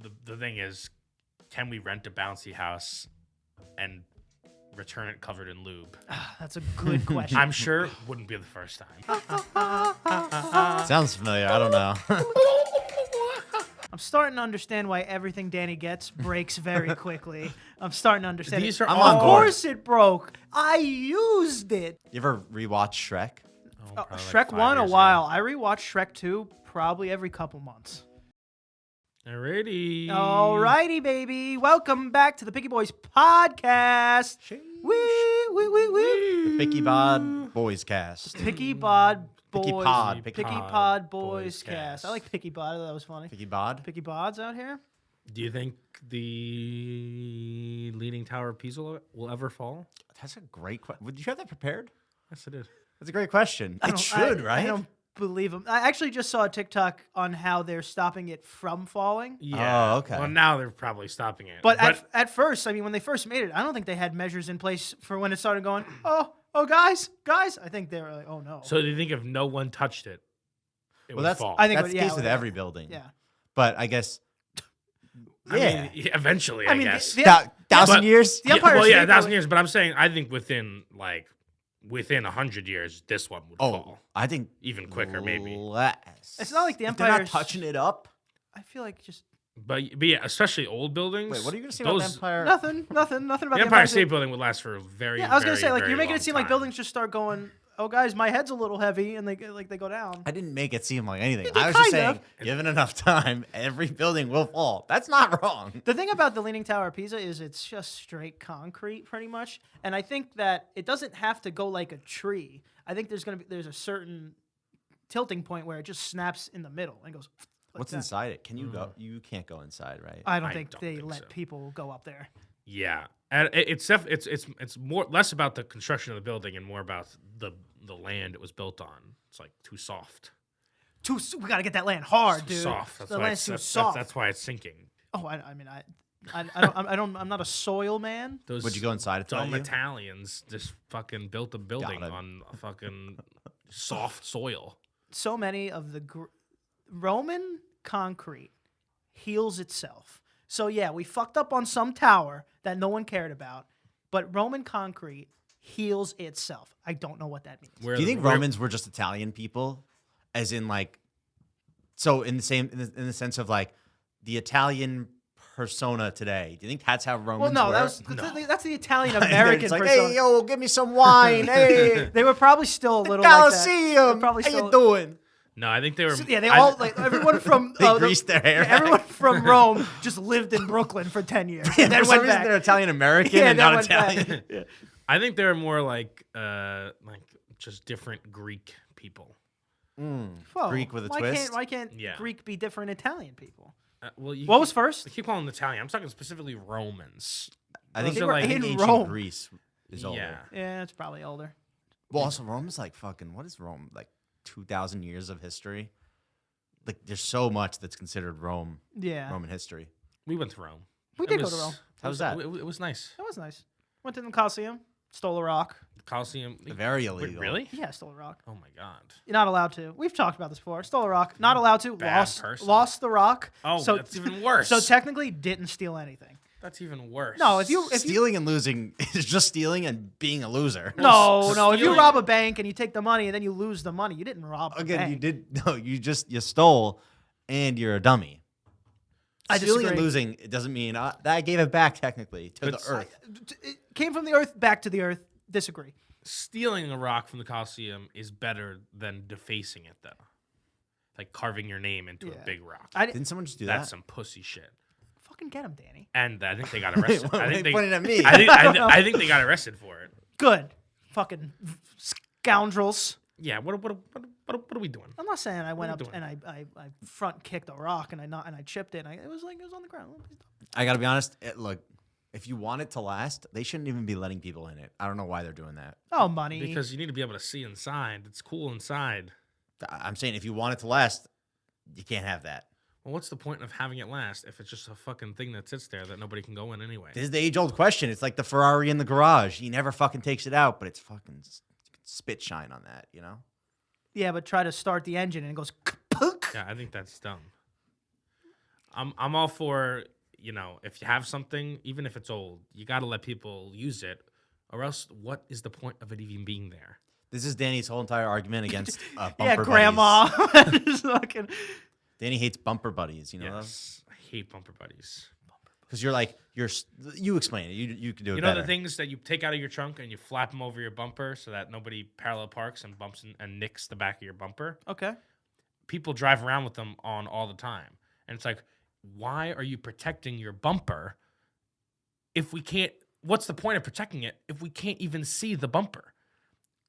the thing is, can we rent a bouncy house and return it covered in lube? That's a good question. I'm sure it wouldn't be the first time. Sounds familiar. I don't know. I'm starting to understand why everything Danny gets breaks very quickly. I'm starting to understand. These it. are I'm all on Of board. course it broke. I used it. You ever rewatch Shrek? probably like Shrek 5 1 a years while. I rewatch Shrek 2 probably every couple months. ago. Alrighty. Alrighty, baby. Welcome back to the Picky Boys podcast. Wee. Picky Bod Boys Cast. Picky Bod Boys. Picky Pod. Picky Picky Pod Pod Boys Boys cast. cast. I like Picky Bod. That was funny. Picky Bod. Picky Bods out here? Do you think the Leaning Tower of Pisa will ever fall? That's a great question. Would you have that prepared? Yes, it is. That's a great question. I It don't- should, I right? don't believe them. I actually just saw a TikTok on how they're stopping it from falling. Yeah. Oh, okay. Well, now they're probably stopping it. But at first, I mean, when they first made it, I don't think they had measures in place for when it started going, oh, guys. I think they were like, oh, no. So do you think if no one touched it, it Well, would that's fall? I think that's it the would- case yeah, with yeah. every building. Yeah. But I guess. I mean, eventually, I mean, guess. the- Thousand But- years? The Empire well, State yeah, 1,000 Building- years. But I'm saying, I think within 100 years, this one would fall. I think Even quicker, maybe. less. It's not like the If they're not Empire's- touching it up. I feel like just But yeah, especially old buildings. Wait, what are you going to say about the Empire? nothing about The Empire State Building would last for a very, Yeah, I was gonna very, say, like, very you're making long it seem like time. buildings just start going, oh, guys, my head's a little heavy, and they go down. I didn't make it seem like anything. You did I was just kind saying, given enough time, every building will fall. That's not wrong. The thing about the Leaning Tower of Pisa is it's just straight concrete, pretty much. And I think that it doesn't have to go like a tree. I think there's a certain tilting point where it just snaps in the middle and goes. Like What's that. inside it? Can you go? You can't go inside, right? I don't I think don't they think let so. people go up there. Yeah, and it's more less about the construction of the building and more about the land it was built on. It's like too soft. We gotta get that land hard, Too dude. soft. That's the why land's it's too that's, soft. that's why it's sinking. Oh, I'm not a soil man. Those Would you go inside if dumb you? Italians just fucking built a building Got it. on a fucking soft soil. So many of the Roman concrete heals itself. So yeah, we fucked up on some tower that no one cared about, but Roman concrete heals itself. I don't know what that means. Do you think Romans were just Italian people, as in like, so in the sense of like the Italian persona today? Do you think that's how Romans Well, no, were? that's the Italian American It's like, persona. hey, yo, give me some wine. Hey, They were probably still a little like that. Coliseum. They're probably How still, you doing? No, I think they were. Yeah, they all like everyone from They greased their hair. everyone from Rome just lived in Brooklyn for 10 years. Yeah, And then for some went reason back. they're Italian American Yeah, and then not went back. Italian. I think they were more like just different Greek people. Whoa, Greek with a why twist? Why can't Yeah. Greek be different Italian people? Well, What was first? I keep calling them Italian. I'm talking specifically Romans. I think Those they are were like I think in ancient Rome. Greece is older. Yeah. Yeah, it's probably older. Well, also Rome is like fucking. What is Rome? Like 2,000 years of history. Like there's so much that's considered Roman history. We went to Rome. We It did go was- to Rome. How was that? It was nice. That was nice. Went to the Coliseum, stole a rock. The Colosseum. Very Wait, illegal. really? Yeah, stole a rock. Oh my god. You're not allowed to. We've talked about this before. Stole a rock. Not allowed to. Bad person. Lost the rock. Oh, so that's even worse. So technically, didn't steal anything. That's even worse. No, if you Stealing and losing is just stealing and being a loser. no, if you stealing- rob a bank and you take the money and then you lose the money, you didn't rob a Again, bank. you did no. You stole, and you're a dummy. I Stealing and disagree. losing it doesn't mean that I gave it back technically to the But- earth. It came from the earth back to the earth. Disagree. Stealing a rock from the Colosseum is better than defacing it, though. Like carving your name into a Yeah. big rock. Didn't someone just do That's that? some pussy shit. Fucking get him, Danny. And I think they got arrested. Why I are think you they pointing at me? I think they got arrested for it. Good. Fucking scoundrels. Yeah. What are we doing? I'm not saying I went What up are you and I front kicked a rock and I chipped it. And it was on the ground. I gotta be honest. Look, if you want it to last, they shouldn't even be letting people in it. I don't know why they're doing that. Oh, money. Because you need to be able to see inside. It's cool inside. I'm saying if you want it to last, you can't have that. Well, what's the point of having it last if it's just a fucking thing that sits there that nobody can go in anyway? This is the age-old question. It's like the Ferrari in the garage. He never fucking takes it out, but it's fucking spit shine on that, you know? Yeah, but try to start the engine and it goes kaput. Yeah, I think that's dumb. I'm all for, if you have something, even if it's old, you got to let people use it, or else what is the point of it even being there? This is Danny's whole entire argument against bumper Yeah, buddies. grandma. Just fucking- Danny hates bumper buddies. You know, Yes, I hate bumper buddies. because you explain it. You can do it. You know better. the things that you take out of your trunk and you flap them over your bumper so that nobody parallel parks and bumps and nicks the back of your bumper? Okay. People drive around with them on all the time. And it's like, why are you protecting your bumper if we can't? What's the point of protecting it if we can't even see the bumper?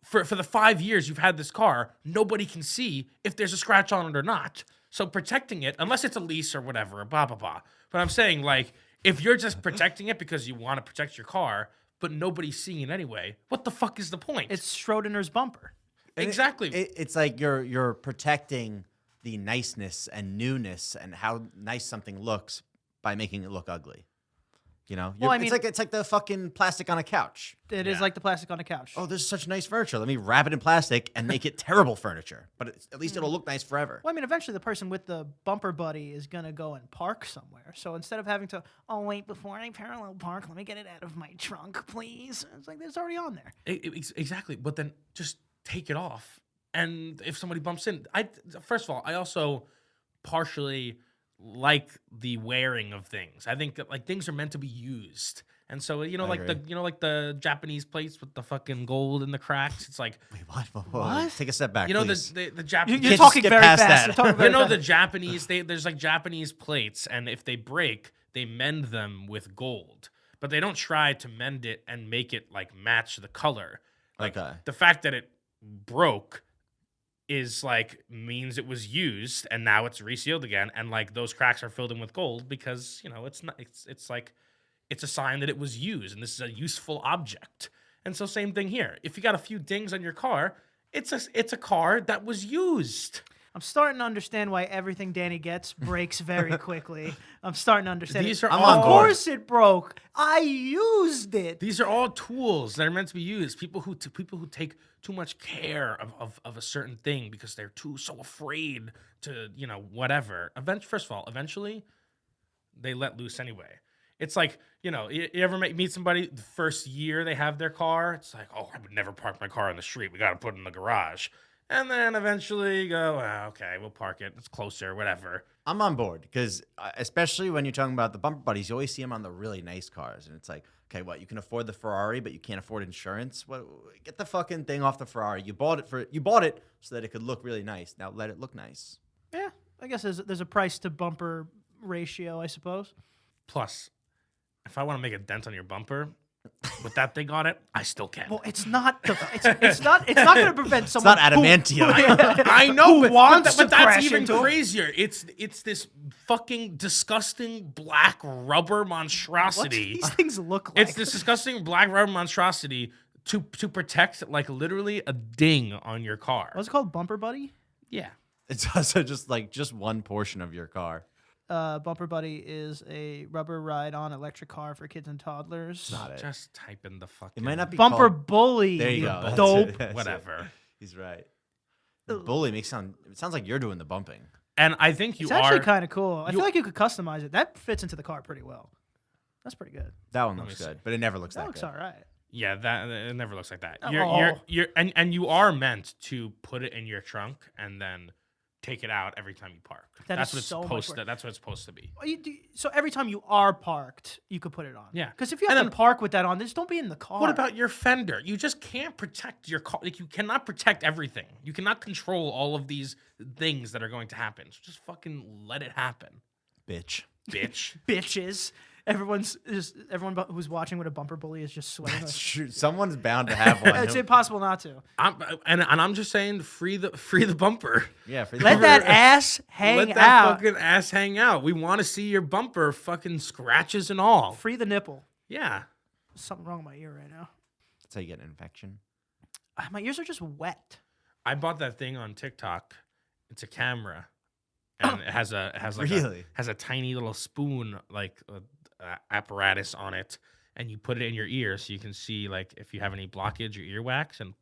For the 5 years you've had this car, nobody can see if there's a scratch on it or not. So protecting it, unless it's a lease or whatever, blah, blah, blah. But I'm saying, like, if you're just protecting it because you want to protect your car, but nobody's seeing it anyway, what the fuck is the point? It's Schrodinger's bumper. Exactly. It's like you're protecting the niceness and newness and how nice something looks by making it look ugly. You know, Well, I it's mean- like the fucking plastic on a couch. It is Yeah. like the plastic on a couch. Oh, there's such nice furniture. Let me wrap it in plastic and make it terrible furniture. But at least it'll look nice forever. Well, I mean, eventually the person with the bumper buddy is going to go and park somewhere. So instead of having to, oh, wait, before I parallel park, let me get it out of my trunk, please. It's like, it's already on there. Exactly. But then just take it off. And if somebody bumps in, first of all, I also partially like the wearing of things. I think that, like, things are meant to be used. And so, I like agree. the Japanese plates with the fucking gold in the cracks. It's like, Wait, what? What? Take a step back, the please. Japanese. You're can't just talking skip very past fast. that. You're talking very The fast. Japanese, there's like Japanese plates, and if they break, they mend them with gold. But they don't try to mend it and make it like match the color. Like Okay. the fact that it broke is like means it was used and now it's resealed again, and like those cracks are filled in with gold because it's not it's like it's a sign that it was used and this is a useful object. And so same thing here. If you got a few dings on your car, it's a car that was used. I'm starting to understand why everything Danny gets breaks very quickly. I'm starting to understand. These it. are I'm all on Of board. course it broke. I used it. These are all tools that are meant to be used. People who take too much care of a certain thing because they're so afraid to whatever. First of all, eventually they let loose anyway. It's like you ever meet somebody the first year they have their car. It's like, oh, I would never park my car on the street. We got to put it in the garage. And then eventually you go, okay, we'll park it. It's closer, whatever. I'm on board because especially when you're talking about the bumper buddies, you always see them on the really nice cars, and it's like, okay, what? You can afford the Ferrari, but you can't afford insurance. What? Get the fucking thing off the Ferrari. You bought it so that it could look really nice. Now let it look nice. Yeah, I guess there's a price to bumper ratio, I suppose. Plus, if I want to make a dent on your bumper with that thing on it, I still can. Well, it's not going to prevent It's someone. not adamantium. I know, Who wants to that's crash even into 'em? crazier. It's this fucking disgusting black rubber What do monstrosity. these things look like? It's this disgusting black rubber monstrosity to protect like literally a ding on your car. What's it called? Bumper buddy? Yeah. It's also just one portion of your car. Bumper buddy is a rubber ride-on electric car for kids and toddlers. Not it. Just type in the fucking It might not be Bumper called- bully. There you you go. That's Dope. it. That's it. whatever. He's right. The bully it sounds like you're doing the bumping. And I think you It's actually are kind of cool. I you- feel like you could customize it. That fits into the car pretty well. That's pretty good. That one me looks see. good, but it never looks That that looks good. all right. Yeah, that it never looks like that. Oh. And you are meant to put it in your trunk and then take it out every time you park. That is That's what it's so much supposed work. to. That's what it's supposed to be. So every time you are parked, you could put it on. Yeah. Because if you And have to then- park with that on, just don't be in the car. What about your fender? You just can't protect your car. Like, you cannot protect everything. You cannot control all of these things that are going to happen. So just fucking let it happen, Bitch. bitch. bitches? Everyone who's watching with a bumper bully is just sweating. That's true. Someone's bound to have one. It's impossible not to. I'm just saying, free the bumper. Yeah, for Let that ass hang Let that out. fucking ass hang out. We want to see your bumper, fucking scratches and all. Free the nipple. Yeah. There's something wrong with my ear right now. That's how you get an infection. My ears are just wet. I bought that thing on TikTok. It's a camera, and it has Really? a tiny little spoon apparatus on it, and you put it in your ear so you can see like if you have any blockage or earwax, and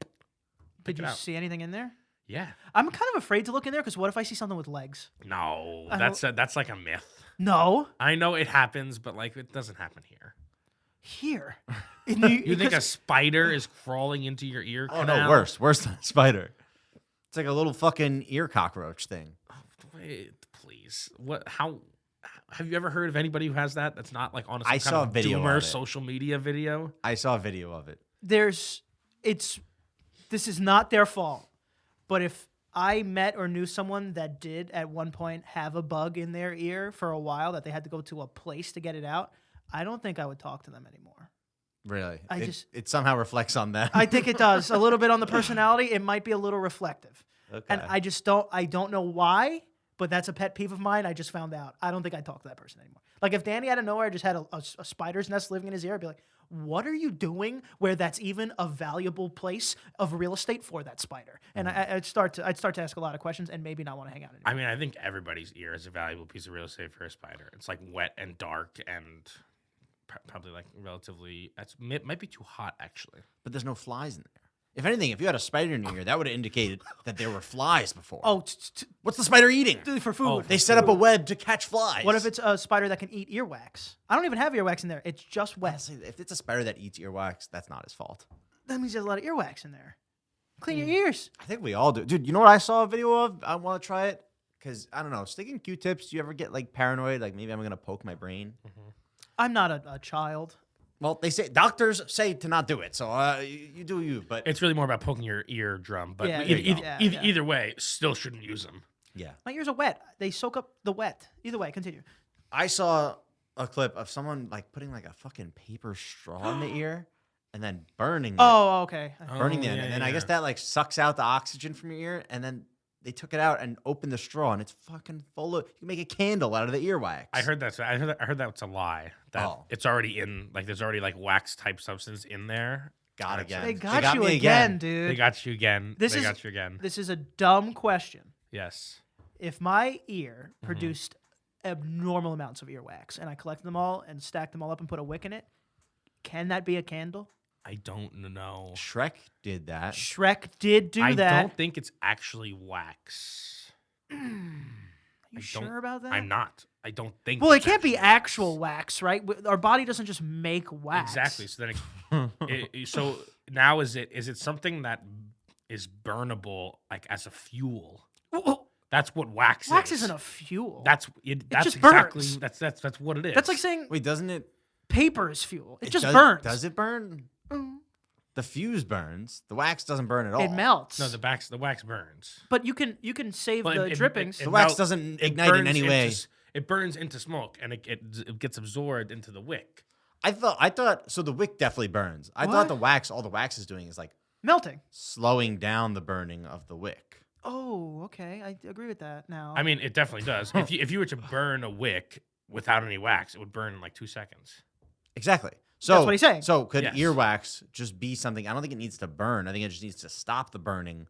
pick Did it you out. see anything in there? Yeah. I'm kind of afraid to look in there because what if I see something with legs? No, I that's like a myth. No, I know it happens, but like it doesn't happen here. here. You think a spider is crawling into your ear Oh canal? no, worse than a spider. It's like a little fucking ear cockroach thing. Wait, please. What? How? Have you ever heard of anybody who has that? That's not like on some I kind saw of a video doomer of it. social media video. I saw a video of it. This is not their fault, but if I met or knew someone that did at one point have a bug in their ear for a while that they had to go to a place to get it out, I don't think I would talk to them anymore. Really? I It- just- it somehow reflects on them. I think it does a little bit on the personality. It might be a little reflective, Okay. and I don't know why, but that's a pet peeve of mine. I just found out. I don't think I'd talk to that person anymore. Like if Danny out of nowhere just had a spider's nest living in his ear, I'd be like, what are you doing where that's even a valuable place of real estate for that spider? And I'd start to ask a lot of questions and maybe not want to hang out anymore. I mean, I think everybody's ear is a valuable piece of real estate for a spider. It's like wet and dark and probably like relatively. Might be too hot actually. But there's no flies in there. If anything, if you had a spider in your ear, that would have indicated that there were flies before. Oh, What's the spider eating? for food. Oh, They set up a web to catch flies. What if it's a spider that can eat earwax? I don't even have earwax in there. It's just wet. Honestly, if it's a spider that eats earwax, that's not his fault. That means there's a lot of earwax in there. Clean Hmm. your ears. I think we all do. Dude, you know what I saw a video of? I want to try it. Because, I don't know, sticking Q-tips, do you ever get, like, paranoid? Like, maybe I'm going to poke my brain? I'm not a child. Well, doctors say to not do it. So, you do you. But, It's really more about poking your eardrum. But Yeah, there you go. either way, still shouldn't use them. yeah. My ears are wet. They soak up the wet. Either way, continue. I saw a clip of someone, like, putting, like, a fucking paper straw in the ear and then burning it. Oh, okay. Burning Oh, it. yeah, And then yeah. I guess that, like, sucks out the oxygen from your ear. And then they took it out and opened the straw, and it's fucking full of. You can make a candle out of the earwax. I heard that's. I heard that's a lie. That Oh. it's already in. Like there's already like wax type substance in there. God That's- again. They got you me again, dude. They got you again. This They is- got you again. This is a dumb question. Yes. If my ear Mm-hmm. produced abnormal amounts of earwax and I collected them all and stacked them all up and put a wick in it, can that be a candle? I don't know. Shrek did that. Shrek did do I that. don't think it's actually wax. Are you I sure don't- about that? I'm not. I don't think. Well, it it's can't be actually actual wax, right? Our body doesn't just make wax. Exactly. So then, so now is it something that is burnable like as a fuel? Well, That's what wax is. wax isn't a fuel. That's it. That's just exactly. burns. That's what it is. That's like saying Wait, doesn't it? paper is fuel. It just does, burns. Does it burn? Mm. The fuse burns. The wax doesn't burn at all. It melts. no, the wax burns. But you can save But the it- drippings. The wax melt- doesn't it ignite in burns any into way. It burns into smoke and it gets absorbed into the wick. I thought so. The wick definitely burns. I What? thought all the wax is doing is like Melting. slowing down the burning of the wick. Oh, okay. I agree with that now. I mean, it definitely does. If you were to burn a wick without any wax, it would burn in like 2 seconds. Exactly. So That's what he's saying. So could Yes. earwax just be something? I don't think it needs to burn. I think it just needs to stop the burning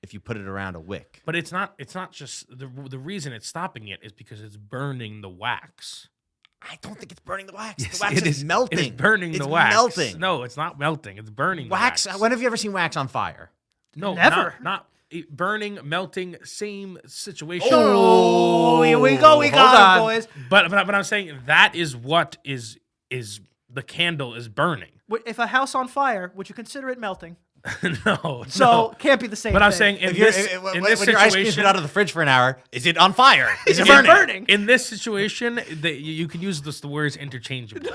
if you put it around a wick. But it's not just the reason it's stopping it is because it's burning the wax. I don't think it's burning the wax. Yes, the wax it is melting. It's burning It's the wax. melting. No, it's not melting. It's burning Wax. the wax. When have you ever seen wax on fire? No, Never. Not burning, melting, same situation. Oh, here we go. We Hold got on. it, boys. But I'm saying that is what is the candle is burning. If a house on fire, would you consider it melting? No. So no. can't be the same. But I'm thing. saying in If you're, this, when in this your ice cream's situation, been out of the fridge for an hour, is it on fire? Is it It's burning? burning. in this situation, you can use the words interchangeably.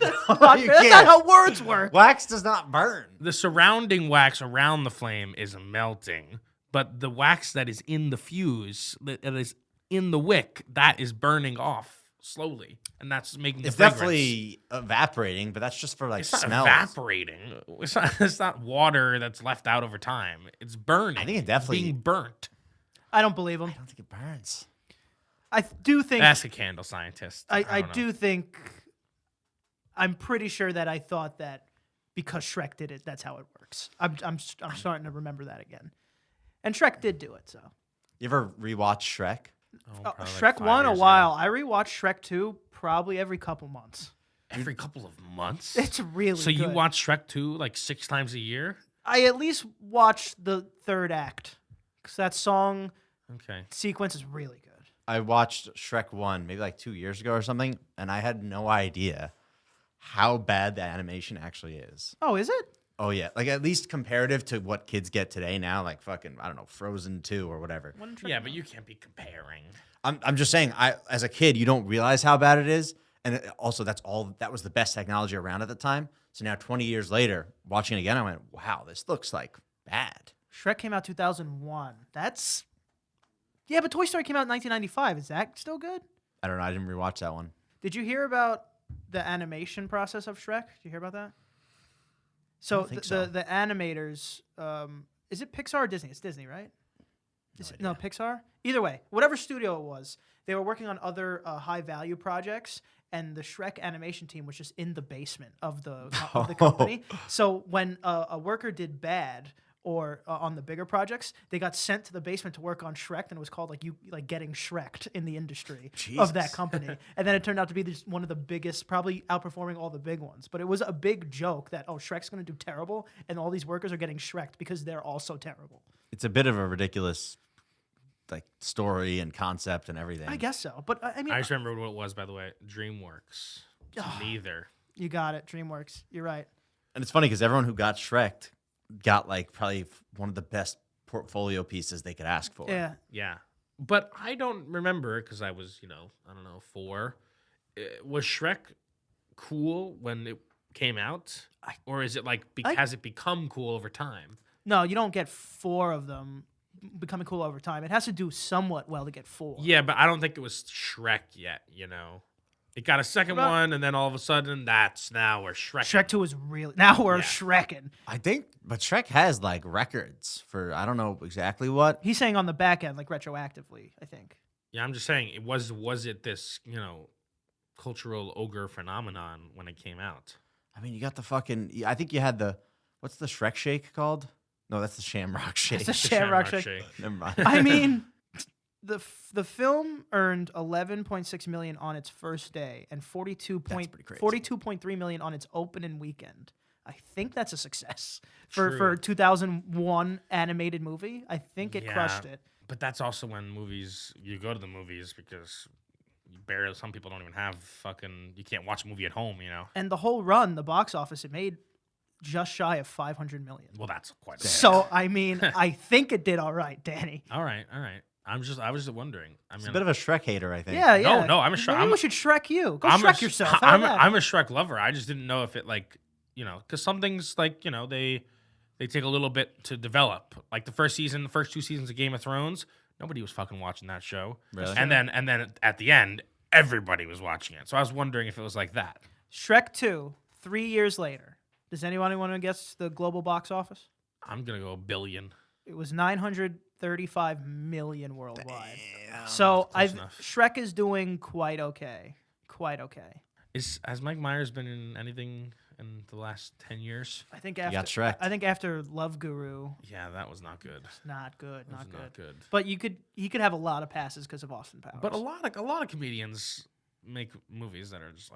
That's You not can't. how words work. Wax does not burn. The surrounding wax around the flame is melting, but the wax that is in the fuse, that is in the wick, that is burning off slowly, and that's making the It's fragrance. definitely evaporating, but that's just for like It's not smells. evaporating. It's not water that's left out over time. It's burning. I think it definitely- being burnt. I don't believe him. I don't think it burns. I do think. Ask a candle scientist. I don't know. do think. I'm pretty sure that I thought that because Shrek did it, that's how it works. I'm starting to remember that again. And Shrek did do it, so. You ever rewatch Shrek? Oh, probably like Shrek 5 1 a years while. ago. I rewatched Shrek 2 probably every couple months. Every couple of months. It's really So you good. watch Shrek 2 like 6 times a year? I at least watched the third act because that song Okay. sequence is really good. I watched Shrek 1 maybe like 2 years ago or something, and I had no idea how bad the animation actually is. Oh, is it? Oh, yeah. Like, at least comparative to what kids get today now, like fucking, I don't know, Frozen 2 or whatever. Yeah, but you can't be comparing. I'm just saying, as a kid, you don't realize how bad it is. And also, that was the best technology around at the time. So now 20 years later, watching it again, I went, wow, this looks like bad. Shrek came out 2001. Yeah, but Toy Story came out in 1995. Is that still good? I don't know. I didn't rewatch that one. Did you hear about the animation process of Shrek? Did you hear about that? So the animators, is it Pixar or Disney? It's Disney, right? No, Pixar? Either way, whatever studio it was, they were working on other high-value projects, and the Shrek animation team was just in the basement of the company. So when a worker did bad or on the bigger projects, they got sent to the basement to work on Shrek, and it was called getting Shrek'd in the industry of that company. And then it turned out to be one of the biggest, probably outperforming all the big ones. But it was a big joke that, Shrek's going to do terrible, and all these workers are getting Shrek'd because they're also terrible. It's a bit of a ridiculous story and concept and everything. I guess so. But I mean, I just remember what it was, by the way. DreamWorks. Neither. You got it. DreamWorks. You're right. And it's funny because everyone who got Shrek'd got probably one of the best portfolio pieces they could ask for. Yeah. Yeah. But I don't remember because I was, I don't know, 4. Was Shrek cool when it came out? Or is it has it become cool over time? No, you don't get 4 of them becoming cool over time. It has to do somewhat well to get 4. Yeah, but I don't think it was Shrek yet, It got a second one, and then all of a sudden, that's now we're Shrek. Shrek 2 is really... Now we're Shrekin'. I think, but Shrek has records for, I don't know exactly what. He's saying on the back end, retroactively, I think. Yeah, I'm just saying, was it this, cultural ogre phenomenon when it came out? I mean, you got the fucking, I think you had what's the Shrek shake called? No, that's the Shamrock Shake. It's the Shamrock Shake. Never mind. I mean... The film earned $11.6 million on its first day and $42.3 million on its opening weekend. I think that's a success for a 2001 animated movie. I think it crushed it. But that's also when you go to the movies because some people don't even have you can't watch a movie at home, And the whole run, the box office, it made just shy of $500 million. Well, that's quite a bit. So, I mean, I think it did all right, Danny. All right. I was just wondering. He's a bit of a Shrek hater, I think. Yeah. No, I'm a Shrek. Maybe we should Shrek you. Go Shrek yourself. I'm a Shrek lover. I just didn't know if it because some things they take a little bit to develop. Like the first 2 seasons of Game of Thrones, nobody was fucking watching that show. Really? And then at the end, everybody was watching it. So I was wondering if it was like that. Shrek 2, 3 years later. Does anyone want to guess the global box office? I'm gonna go $1 billion. It was 935 million worldwide. Damn. So enough. Shrek is doing quite okay. Quite okay. Has Mike Myers been in anything in the last 10 years? I think got Shrek. I think after Love Guru, Yeah, that was not good. it's not good, not good. Not good. But he could have a lot of passes because of Austin Powers. But a lot of comedians make movies that are just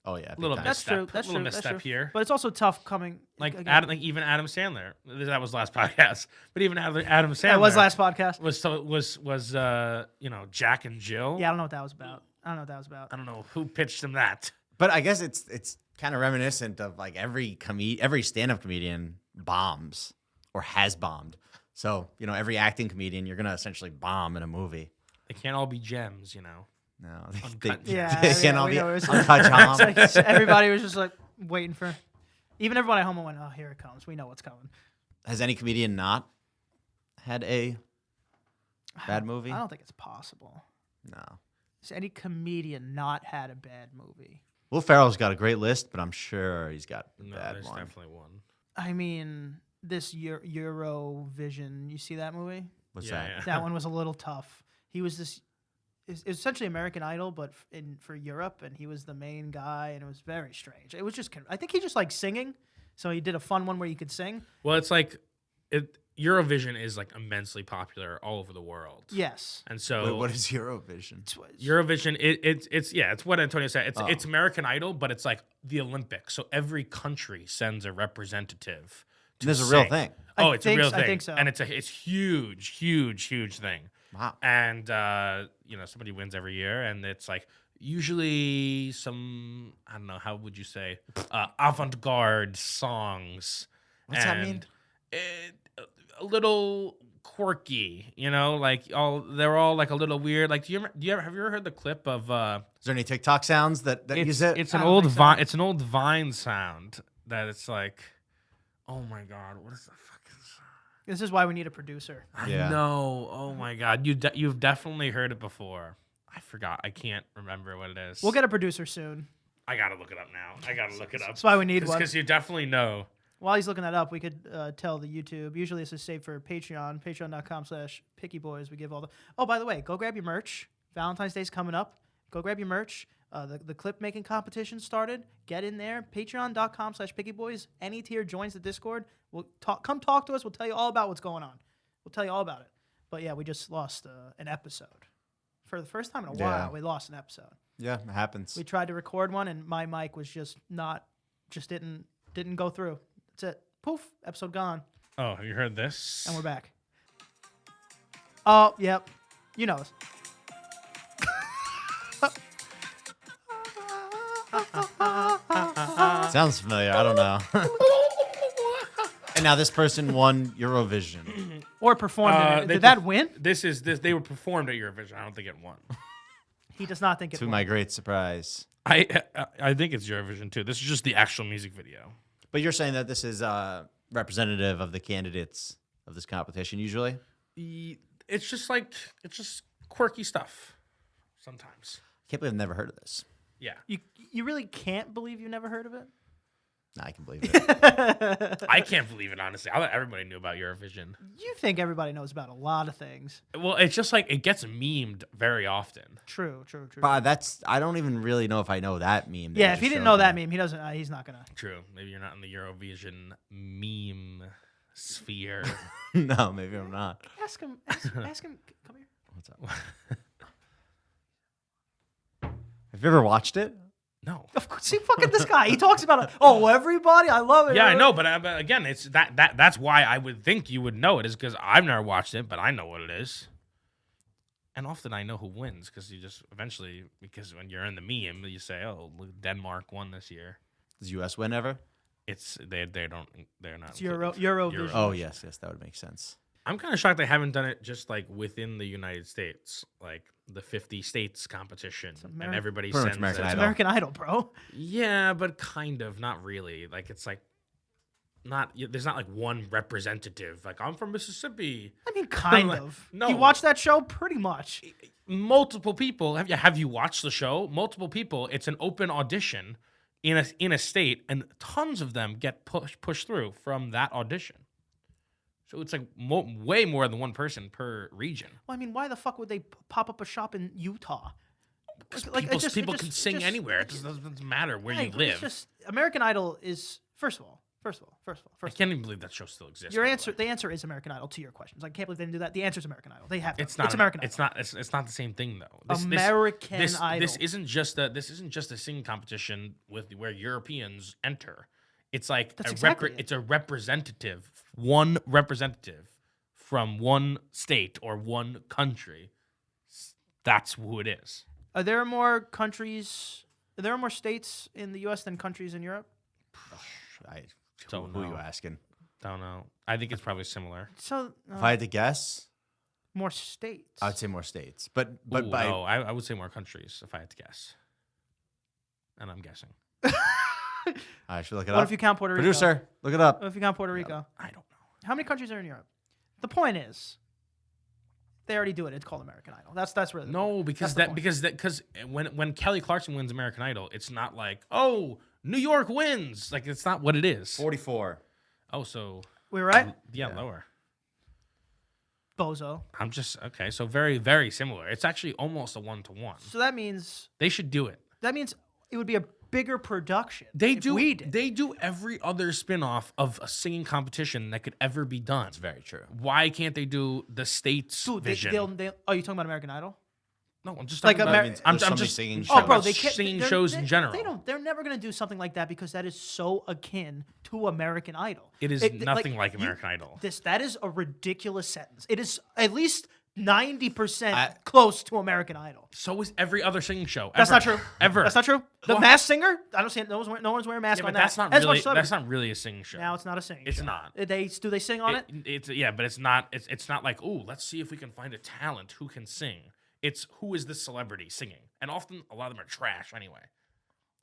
Oh, yeah. a little big time. That's misstep, true. That's a little true. That's misstep true. here. But it's also tough coming again. Even Adam Sandler. That was last podcast. But even Adam Sandler. That was last podcast. Was Jack and Jill. Yeah, I don't know what that was about. I don't know who pitched him that. But I guess it's kind of reminiscent of every stand-up comedian bombs or has bombed. So, every acting comedian, you're going to essentially bomb in a movie. They can't all be gems, No, Uncut they can't all we be know it was- uncut gems. Everybody was just waiting for. Even everyone at home went, "Oh, here it comes. We know what's coming." Has any comedian not had a bad movie? I don't think it's possible. No. Has any comedian not had a bad movie? Will Ferrell's got a great list, but I'm sure he's got a No, bad there's one. definitely one. I mean, this Eurovision. You see that movie? What's Yeah, that? yeah. That one was a little tough. He was this. It's essentially American Idol, but for Europe, and he was the main guy, and it was very strange. It was just. I think he just liked singing, so he did a fun one where you could sing. Well, it's Eurovision is immensely popular all over the world. Yes. And so Wait, what is Eurovision? Eurovision, it's what Antonio said. It's American Idol, but it's like the Olympics. So every country sends a representative. This is a real thing. Oh, it's a real thing. I think so. And it's huge, huge, huge thing. Wow. And somebody wins every year, and it's like usually some, I don't know, how would you say, avant-garde songs. What's that mean? A little quirky, like they're all like a little weird. Like, have you ever heard the clip of? Is there any TikTok sounds that use it? It's an I don't old think so. Vine. It's an old Vine sound that it's like, oh my god, what is the fucking song? This is why we need a producer. I Yeah. know. Oh my god, you've definitely heard it before. I forgot. I can't remember what it is. We'll get a producer soon. I gotta look it up now. I gotta look it up. That's why we need one. Because you definitely know. While he's looking that up, we could tell the YouTube. Usually this is saved for Patreon, patreon.com/pickyboys. We give all the... Oh, by the way, go grab your merch. Valentine's Day's coming up. Go grab your merch. The clip making competition started. Get in there. Patreon.com/pickyboys. Any tier joins the Discord. Come talk to us. We'll tell you all about what's going on. We'll tell you all about it. But yeah, we just lost an episode. For the first time in a while, we lost an episode. Yeah, it happens. We tried to record one, and my mic was didn't go through. That's it. Poof. Episode gone. Oh, have you heard this? And we're back. Oh, yep. You know this. Sounds familiar. I don't know. And now this person won Eurovision. Or performed in it. they Did that win? This. They were performed at Eurovision. I don't think it won. He does not think it To won. my great surprise. I think it's Eurovision too. This is just the actual music video. But you're saying that this is representative of the candidates of this competition usually? It's just quirky stuff. Sometimes. I can't believe I've never heard of this. Yeah. You really can't believe you never heard of it? No, I can believe it. I can't believe it, honestly. I thought everybody knew about Eurovision. You think everybody knows about a lot of things. Well, it's just like it gets memed very often. True. But I don't even really know if I know that meme. that Yeah, you if he just didn't showed know that me. meme, he doesn't. He's not gonna. True. Maybe you're not in the Eurovision meme sphere. No, maybe I'm not. Ask him. Ask him. Come here. What's up? Have you ever watched it? No. Of course, see, fucking this guy. He talks about it. Oh, everybody, I love it. Yeah, I know, but again, it's that's why I would think you would know it, is because I've never watched it, but I know what it is. And often I know who wins because you just eventually, because when you're in the meme, you say, "Oh, look, Denmark won this year." Does US win ever? They're not. It's included. Eurovision. Oh, yes, that would make sense. I'm kind of shocked they haven't done it just like within the United States, like the 50 states competition, and everybody Pretty much sends American it. It's Idol. American Idol, bro. Yeah, but kind of, not really. Like it's like not. There's not like one representative. Like I'm from Mississippi. I mean, kind Like, of. no. You watch that show? Pretty much. Multiple people. Have you watched the show? Multiple people. It's an open audition in a state, and tons of them get pushed through from that audition. So it's like way more than one person per region. Well, I mean, why the fuck would they pop up a shop in Utah? People can sing anywhere. It doesn't matter where you It's live. just American Idol is first of all. I can't even believe that show still exists. Your by the answer, way. the answer is American Idol to your questions. I can't believe they didn't do that. The answer is American Idol. They have. It's not. It's American Idol. It's not. It's not the same thing though. American Idol. This isn't just a singing competition where Europeans enter. It's like That's exactly it. It's a representative, one representative from one state or one country. That's who it is. Are there more countries? Are there more states in the U.S. than countries in Europe? Don't Who are you know. asking? Don't know. I think it's probably similar. So If I had to guess, more states. I would say more states. But Ooh, by no, I would say more countries if I had to guess. And I'm guessing. I should look it What up. if you count Puerto Rico? Producer, look it up. What if you count Puerto Rico? I don't know. How many countries are in Europe? The point is, they already do it. It's called American Idol. That's really No, because That's the because when Kelly Clarkson wins American Idol, it's not like, oh, New York wins. Like it's not what it is. 44. Oh, so we're right. yeah, lower. Bozo. I'm just okay. So very, very similar. It's actually almost a 1-to-1. So that means They should do it. it would be a bigger production. They if do. We did. They do every other spin-off of a singing competition that could ever be done. That's very true. Why can't they do the state's Dude, vision? oh, you talking about American Idol? No, I'm just Like talking about. Ameri- I'm There's so many just singing talking shows. Oh, bro, about they can't. singing they're- shows they- in general. They don't. They're never gonna do something like that because that is so akin to American Idol. It is nothing like American Idol. That is a ridiculous sentence. It is at least 90% close to American Idol. So is every other singing show. That's ever. not true. Ever. That's not true. The Masked Singer. I don't see it. No one's wearing a mask Yeah, on but that. that's not As much really. celebrity. That's not really a singing show. Now it's not a singing. It's show. not. Do they sing on it? It's but it's not. It's not like, oh, let's see if we can find a talent who can sing. It's who is this celebrity singing, and often a lot of them are trash anyway.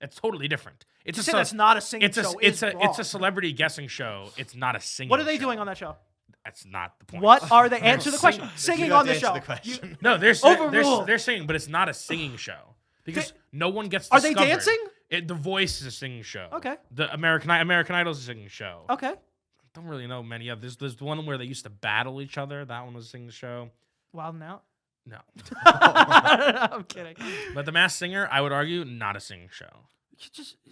It's totally different. It's To say that's not a singing show. It's wrong. a celebrity guessing show. It's not a singing. What are they show. doing on that show? That's not the point. What are they? Answer the question. Singing You have on to the answer show. question. No, Overruled. they're singing, but it's not a singing show because no one gets. Are they discovered. dancing? The Voice is a singing show. Okay. The American Idol is a singing show. Okay. Don't really know many of. There's the one where they used to battle each other. That one was a singing show. Wild and Out. No, I'm kidding. but The Masked Singer, I would argue, not a singing show.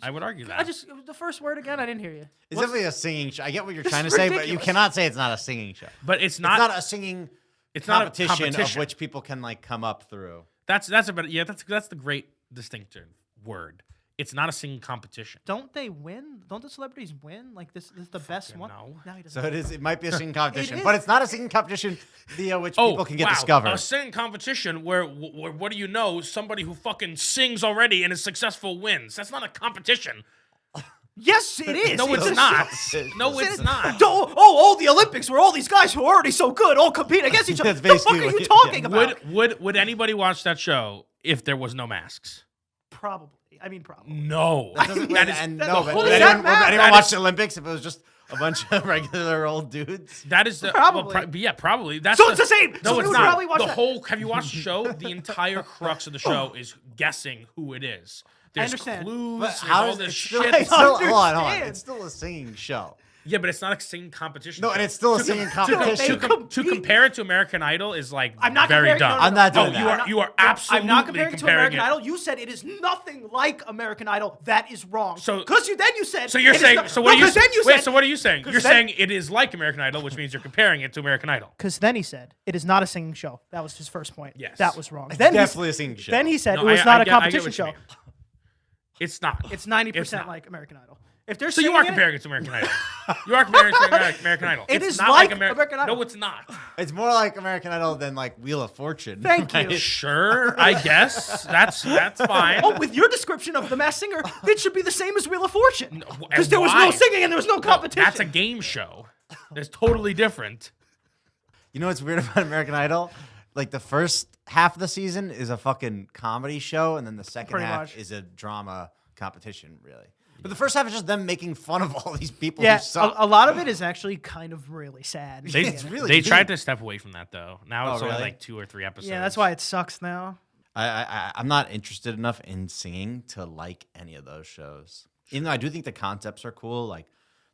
I would argue that. The first word again. I didn't hear you. It's definitely a singing show. I get what you're trying to It's say, but you ridiculous. cannot say it's not a singing show. But it's not. It's not a singing It's not a competition, competition. of which people can like come up through. That's a better. Yeah, that's the great distinctive word. It's not a singing competition. Don't they win? Don't the celebrities win? Like this is the best one. no. No, he doesn't. So it might be a singing competition, is. but it's not a singing competition via which Oh, people can get wow. discovered. A singing competition where what do you know? Somebody who fucking sings already and is successful wins. That's not a competition. Yes, it is. No, it's a- not. It's- No, it's not. The Olympics where all these guys who are already so good all compete against each other. That's The fuck are basically you what- talking about? Would anybody watch that show if there was no masks? Probably. I mean, probably. No. That doesn't- That is and the no, but whole- would Does anyone, that would anyone matter? watch the Olympics if it was just a bunch of regular old dudes? That is the Probably. yeah, probably. That's So it's the same. No, So we it's would not. probably watch The that. whole. Have you watched the show? The entire crux of the show is guessing who it is. There's understand. clues. But There's how all is this it still, shit. it's still, hold on. understand. It's still a singing show. Yeah, but it's not a singing competition. No, show. and it's still a singing competition. To compare it to American Idol is like I'm not very comparing. dumb. No, I'm not Oh, doing you that. are you are absolutely I'm not comparing it to American it. Idol. You said it is nothing like American Idol. That is wrong. So- because you said. So you're it is saying. not- So what no, are you? 'cause then you Wait. said, So what are you saying? 'cause You're then- saying it is like American Idol, which means you're comparing it to American Idol. Because then he said it is not a singing show. That was his first point. Yes. That was wrong. It's Then definitely a singing show. Then he said No, it was I not a get- I get competition what you show. mean. It's not. It's 90% not. like American Idol. If they're So you singing are in it- comparing it to American Idol. You are comparing it to American Idol. It It's is not like Ameri- American Idol. No, it's not. It's more like American Idol than like Wheel of Fortune. Thank you. Sure, I guess that's fine. Oh, with your description of The Masked Singer, it should be the same as Wheel of Fortune. and Because there was no why? singing and there was no competition. That's a game show. It's totally different. You know what's weird about American Idol? Like the first half of the season is a fucking comedy show, and then the second Pretty half much. is a drama competition, really. But the first half is just them making fun of all these people Yeah, who suck. a lot of it is actually kind of really sad. It's really They deep. tried to step away from that though. Now it's Oh, only really? like 2 or 3 episodes. Yeah, that's why it sucks now. I'm not interested enough in singing to like any of those shows. Even though I do think the concepts are cool, like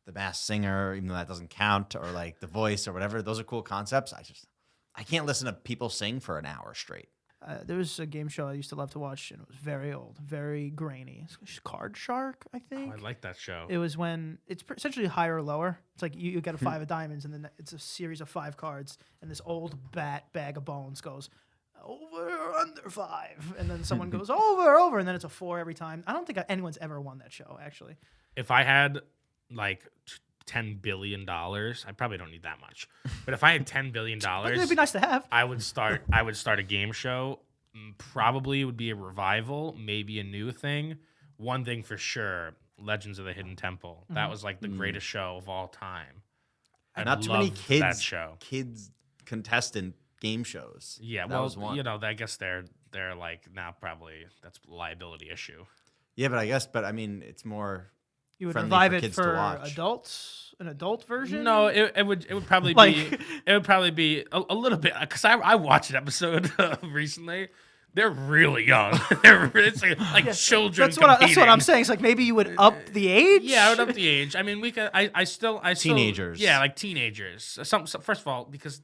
The Masked Singer, even though that doesn't count, or like The Voice or whatever. Those are cool concepts. I can't listen to people sing for an hour straight. There was a game show I used to love to watch, and it was very old, very grainy. It's Card Shark, I think. Oh, I like that show. It was when it's essentially higher or lower. It's like you get a 5 of diamonds, and then it's a series of 5 cards, and this old bag of bones goes over or under 5, and then someone goes over, and then it's a 4 every time. I don't think anyone's ever won that show, actually. If I had like $10 billion, I probably don't need that much. But if I had $10 billion, It'd be nice to have. I would start a game show. Probably it would be a revival, maybe a new thing. One thing for sure, Legends of the Hidden Temple. That was like the greatest show of all time. I Not too many love that kids show. contestant game shows. Yeah, that well, was one. you know, I guess they're like now probably that's a liability issue. Yeah, but I mean, it's more. You would friendly revive for it kids to for watch. adults, an adult version. No, it would probably Like- be it would probably be a little bit because I watched an episode recently. They're really young. It's like children. That's what I'm competing. saying. It's like maybe you would up the age. Yeah, I would up the age. I mean, we could. I still Teenagers. Yeah, like teenagers. First of all, because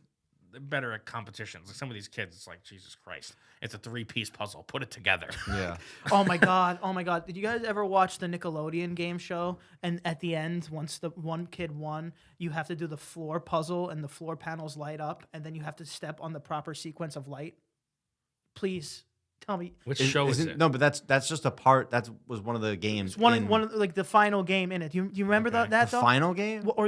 they're better at competitions. Like some of these kids, it's like Jesus Christ. It's a 3-piece puzzle. Put it together. Yeah. Oh my god! Oh my god! Did you guys ever watch the Nickelodeon game show? And at the end, once the one kid won, you have to do the floor puzzle, and the floor panels light up, and then you have to step on the proper sequence of light. Please Tell me. Which show is it? No, but that's just a part. That was one of the games. It's one of like the final game in it. Do you remember Okay. that the though? final game. Or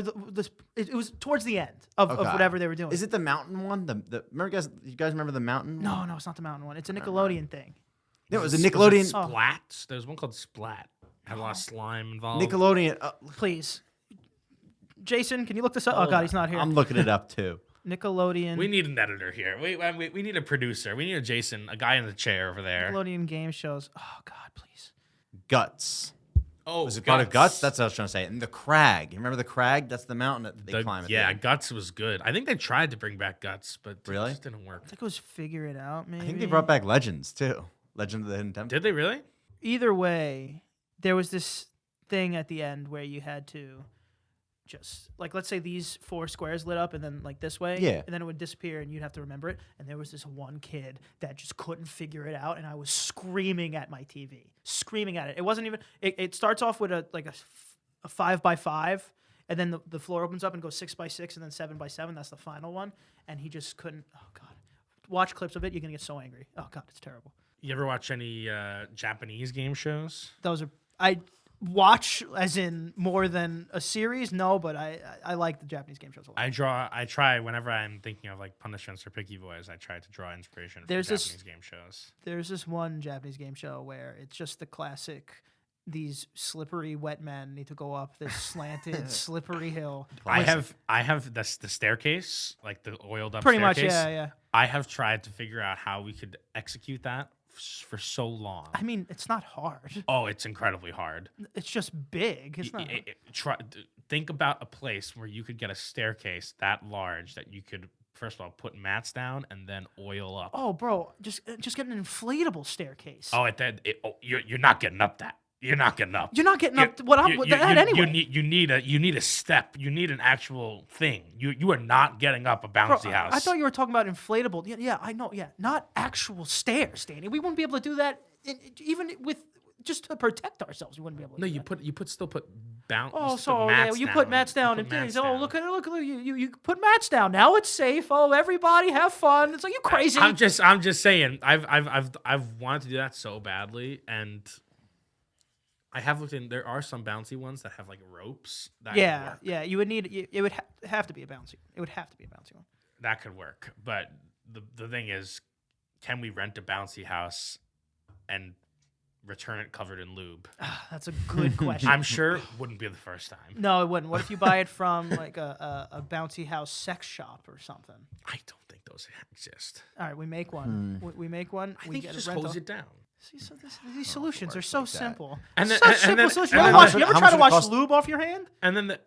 it was towards the end of whatever they were doing. Is it the mountain one? Remember you guys remember the mountain? No, it's not the mountain one. It's a Nickelodeon thing. No, it was a Nickelodeon. Splat. There's one called Splat. Had a lot of slime involved. Nickelodeon. Please, Jason, can you look this up? Oh God, he's not here. I'm looking it up too. Nickelodeon. We need an editor here. We need a producer. We need a Jason, a guy in the chair over there. Nickelodeon game shows. Oh God, please. Guts. Oh, Was it part of Guts? That's what I was trying to say. And the Crag. You remember the Crag? That's the mountain that they climb at. Yeah, the end. Guts was good. I think they tried to bring back Guts, but Really? it just didn't work. I think it was Figure It Out. Maybe. I think they brought back Legends too. Legend of the Hidden Temple. Did they really? Either way, there was this thing at the end where you had to just like, let's say these 4 squares lit up and then like this way, Yeah. and then it would disappear and you'd have to remember it. And there was this one kid that just couldn't figure it out, and I was screaming at my TV, screaming at it. It wasn't even. It starts off with a 5x5, and then the floor opens up and goes 6x6, and then 7x7. That's the final one, and he just couldn't. Oh God, watch clips of it. You're gonna get so angry. Oh God, it's terrible. You ever watch any Japanese game shows? Those are I watch as in more than a series. No, but I like the Japanese game shows a lot. I try whenever I'm thinking of like punishments or picky boys, I try to draw inspiration from Japanese game shows. There's this one Japanese game show where it's just the classic. These slippery wet men need to go up this slanted slippery hill. I have the staircase, like the oiled up Pretty much, staircase. yeah. I have tried to figure out how we could execute that for so long. I mean, it's not hard. Oh, it's incredibly hard. It's just big. It's not. Think about a place where you could get a staircase that large that you could first of all put mats down and then oil up. Oh, bro, just get an inflatable staircase. Oh, you're not getting up that. You're not getting up. You're not getting up. What up with that anyway? You need a step. You need an actual thing. You are not getting up a bouncy house. I thought you were talking about inflatable. Yeah, I know. Yeah, not actual stairs, Danny. We wouldn't be able to do that even with just to protect ourselves. We wouldn't be able to. No, do you that. still put bounce. Oh, so yeah, you put mats down and things. Oh, look, you put mats down. Now it's safe. Oh, everybody have fun. It's like, you crazy. I'm just saying. I've wanted to do that so badly, and I have looked in. There are some bouncy ones that have like ropes. That could work. Yeah. You would need. It would have to be a bouncy. It would have to be a bouncy one. That could work, but the thing is, can we rent a bouncy house and return it covered in lube? That's a good question. I'm sure it wouldn't be the first time. No, it wouldn't. What if you buy it from like a bouncy house sex shop or something? I don't think those exist. All right, we make one. We make one. I we think get you just a rental. hose it down. See, so these solutions are so like that. simple. And then- Such and simple then- solutions. and You then- ever how try to much it wash cost- lube off your hand? And then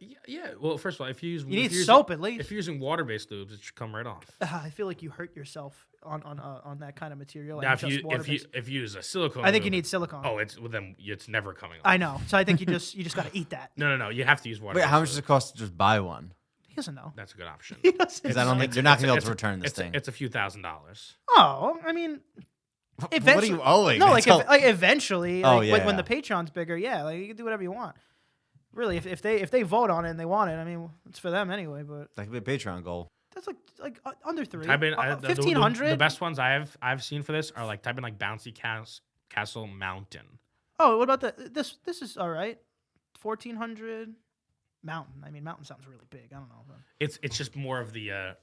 well, first of all, if you use You need soap at least. If you're using water-based lubes, it should come right off. I feel like you hurt yourself on that kind of material. Now, and just water-based. if you use a silicone, I think you lube, need silicone. Oh, it's never coming off. I know. So I think you just got to eat that. No. You have to use water. Wait, how much does it cost to just buy one? He doesn't know. That's a good option. He doesn't. Because I don't think you're not gonna be able to return this thing. It's a few $1,000s. Oh, I mean, What are you owing? No, That's like, how- like eventually, Oh, like, when yeah. the Patron's bigger, yeah, like you can do whatever you want. Really, if they vote on it and they want it, I mean, it's for them anyway. But that could be a Patreon goal. that's like under 3. Type in 1,500. The best ones I've seen for this are like type in like bouncy castle mountain. Oh, what about this? This is all right. 1,400 mountain. I mean, mountain sounds really big. I don't know. But, It's just more of the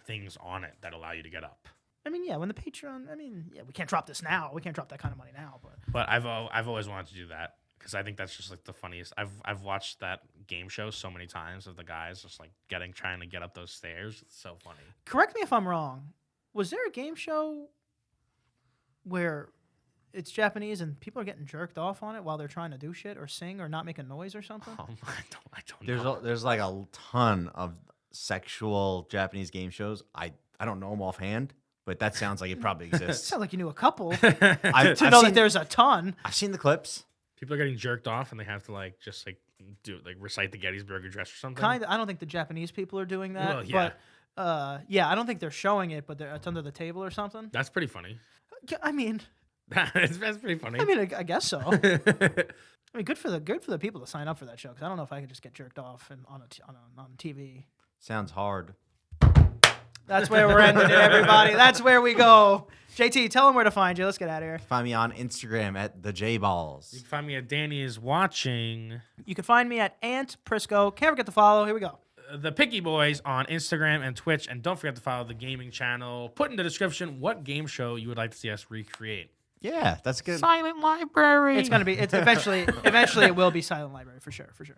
things on it that allow you to get up. I mean, yeah, when the Patreon. I mean, yeah, we can't drop this now. We can't drop that kind of money now. But I've always wanted to do that because I think that's just like the funniest. I've watched that game show so many times of the guys just like trying to get up those stairs. It's so funny. Correct me if I'm wrong. Was there a game show where it's Japanese and people are getting jerked off on it while they're trying to do shit or sing or not make a noise or something? I don't know. There's like a ton of sexual Japanese game shows. I don't know them offhand, but that sounds like it probably exists. Sounds like you knew a couple I've to know seen- that there's a ton. I've seen the clips. People are getting jerked off and they have to like just like do like recite the Gettysburg Address or something. Kind of. I don't think the Japanese people are doing that. Well, yeah. But yeah, I don't think they're showing it, but it's under the table or something. That's pretty funny. I mean, that's pretty funny. I guess so. I mean, good for the people to sign up for that show because I don't know if I could just get jerked off on TV. Sounds hard. That's where we're ending it, everybody. That's where we go. JT, tell them where to find you. Let's get out of here. Find me on Instagram at the J You Balls. can find me at Danny is watching You can find me at Ant Prisco. Can't forget to follow. Here we go. the Picky Boys on Instagram and Twitch, and don't forget to follow the gaming channel. Put in the description what game show you would like to see us recreate. Yeah, that's good. Silent Library. It's gonna be. It's eventually. Eventually, it will be Silent Library for sure. For sure.